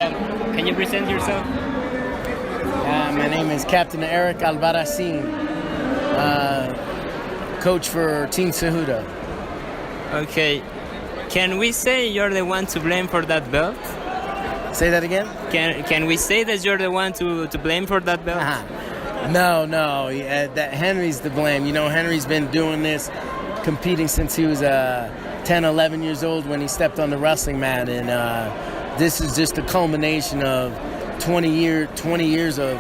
Can you present yourself? My name is Captain Eric Albarracin, coach for Team Cejudo. Okay. Can we say you're the one to blame for that belt? Say that again? Can we say that you're the one to blame for that belt? No. That Henry's to blame. You know, Henry's been doing this, competing since he was 10, 11 years old when he stepped on the wrestling mat. And this is just a culmination of 20 years of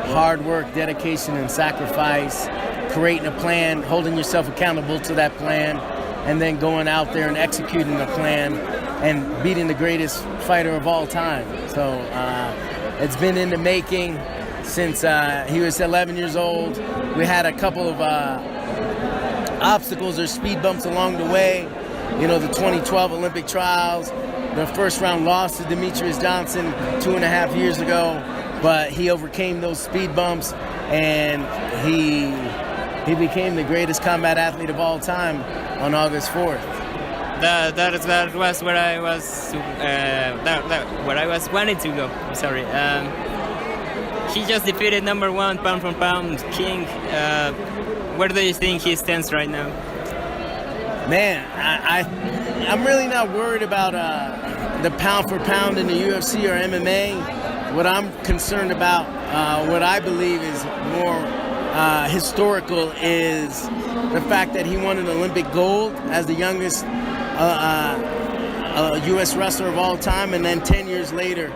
hard work, dedication, and sacrifice, creating a plan, holding yourself accountable to that plan, and then going out there and executing the plan and beating the greatest fighter of all time. So it's been in the making since he was 11 years old. We had a couple of obstacles or speed bumps along the way. You know, the 2012 Olympic trials, the first round loss to Demetrius Johnson 2.5 years ago, but he overcame those speed bumps and he became the greatest combat athlete of all time on August 4th. That was where I was where I was wanting to go. Sorry. He just defeated number one pound for pound king. Where do you think he stands right now? Man, I'm really not worried about the pound for pound in the UFC or MMA. What I'm concerned about, what I believe is more historical, is the fact that he won an Olympic gold as the youngest U.S. wrestler of all time, and then 10 years later,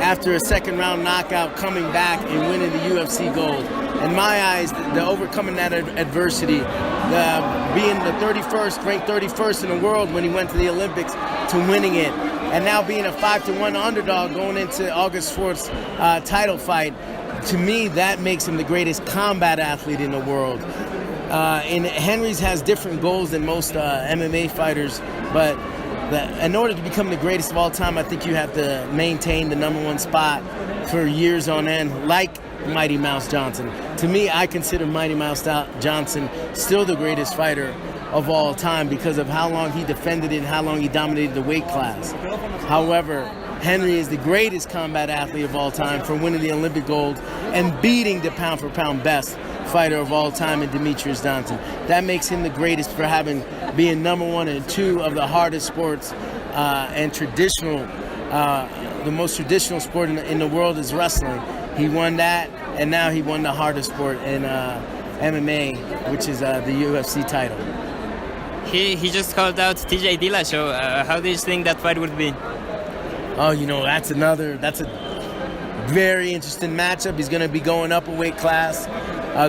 after a second round knockout, coming back and winning the UFC gold. In my eyes, the overcoming that adversity, being the 31st, ranked 31st in the world when he went to the Olympics, to winning it, and now being a 5-1 underdog going into August 4th's title fight, to me, that makes him the greatest combat athlete in the world. And Henry's has different goals than most MMA fighters, but in order to become the greatest of all time, I think you have to maintain the number one spot for years on end, like Mighty Mouse Johnson. To me, I consider Mighty Mouse Johnson still the greatest fighter of all time because of how long he defended it and how long he dominated the weight class. However, Henry is the greatest combat athlete of all time for winning the Olympic gold and beating the pound-for-pound best fighter of all time in Demetrius Johnson. That makes him the greatest for being number one and two of the hardest sports and traditional, the most traditional sport in the world is wrestling. He won that, and now he won the hardest sport in MMA, which is the UFC title. He just called out TJ Dillashaw. How do you think that fight would be? Oh, you know, that's a very interesting matchup. He's going to be going up a weight class,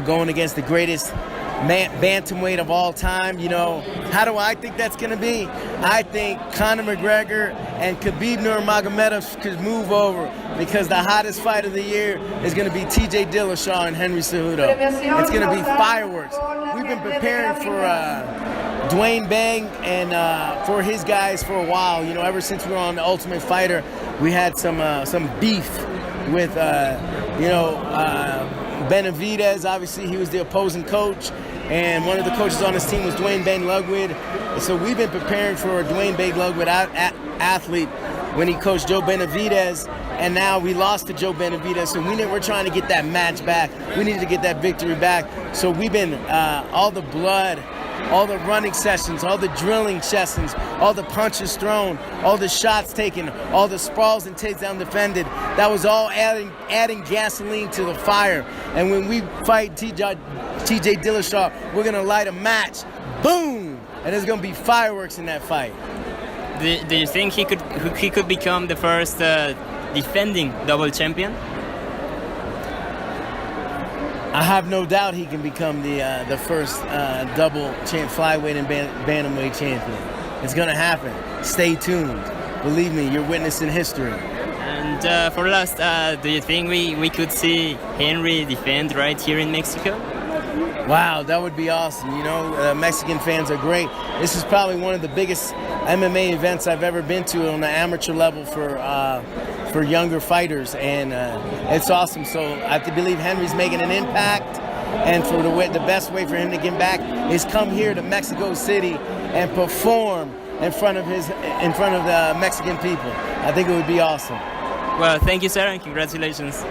going against the greatest bantamweight of all time. You know, how do I think that's going to be? I think Conor McGregor and Khabib Nurmagomedov could move over because the hottest fight of the year is going to be TJ Dillashaw and Henry Cejudo. It's going to be fireworks. We've been preparing for Dwayne Bang and for his guys for a while. You know, ever since we were on The Ultimate Fighter, we had some beef with Benavidez. Obviously, he was the opposing coach, and one of the coaches on his team was Dwayne Bang Ludwig. And so we've been preparing for a Dwayne Bang Ludwig athlete when he coached Joe Benavidez, and now we lost to Joe Benavidez, so we're trying to get that match back. We need to get that victory back. So we've been all the blood, all the running sessions, all the drilling sessions, all the punches thrown, all the shots taken, all the sprawls and takedown defended. That was all adding gasoline to the fire. And when we fight TJ Dillashaw, we're going to light a match. Boom! And there's going to be fireworks in that fight. Do you think he could become the first defending double champion? I have no doubt he can become the first double flyweight and bantamweight champion. It's going to happen. Stay tuned. Believe me, you're witnessing history. And for last, do you think we could see Henry defend right here in Mexico? Wow, that would be awesome. You know, Mexican fans are great. This is probably one of the biggest MMA events I've ever been to on the amateur level for younger fighters, and it's awesome. So I believe Henry's making an impact, and for the best way for him to get back is come here to Mexico City and perform in front of the Mexican people. I think it would be awesome. Well, thank you, sir, and congratulations.